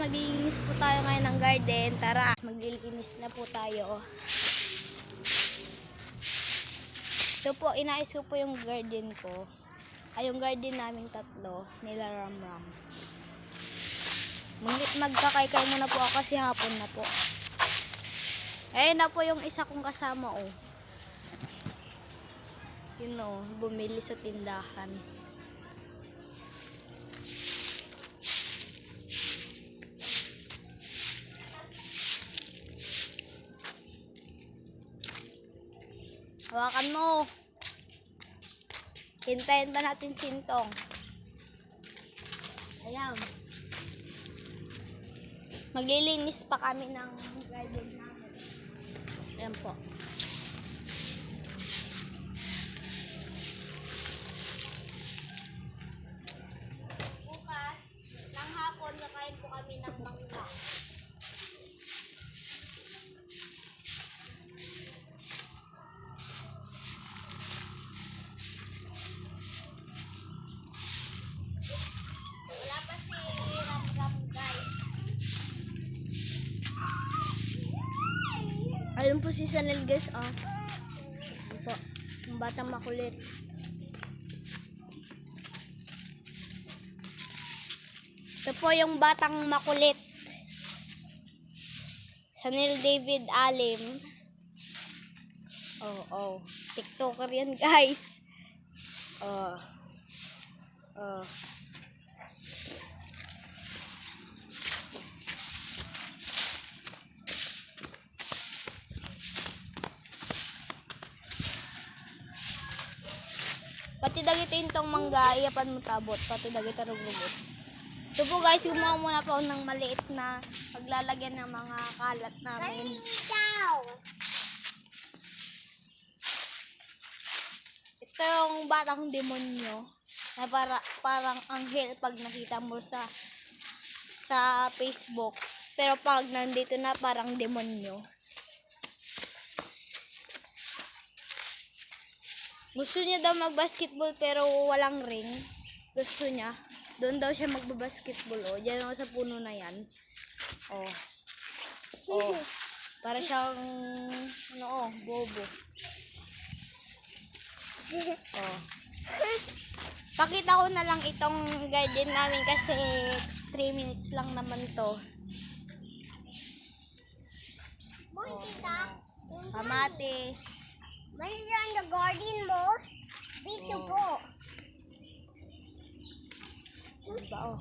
maglilinis po tayo ngayon ng garden. Tara, maglilinis na po tayo. Ito po, inayos ko po yung garden ko. Ay, yung garden namin tatlo, nila Ramram. Magkakaykay muna po ako kasi hapon na po. Ayun na po yung isa kong kasama, oh. Yun, oh, bumili sa tindahan. Hawakan mo. Hintayin ba natin sintong? Ayan. Maglilinis pa kami ng garden namin. Ayan po. Bukas, ng hapon, nakain po kami ng mangga. Ayun po si Sanel, guys, oh. Ayun po, yung batang makulit. Ito po yung batang makulit. Sanel David Alim. Oh. TikToker yan, guys. Oh. Pati dagito intong mangga, iyapan mo tabot. Pati dagito rugbubot. Ito po, guys, gumawa muna po ng maliit na paglalagyan ng mga kalat namin. Ito yung batang demonyo na parang anghel pag nakita mo sa Facebook. Pero pag nandito na, parang demonyo. Gusto niya daw mag-basketball pero walang ring. Gusto niya. Doon daw siya magbabasketball. Oh, diyan ako sa puno na yan. Oh. Para siyang bobo. Oh. Pakita ko na lang itong garden namin kasi 3 minutes lang naman to. Kamatis. What is on the garden mo? Dito po. Diba, oh.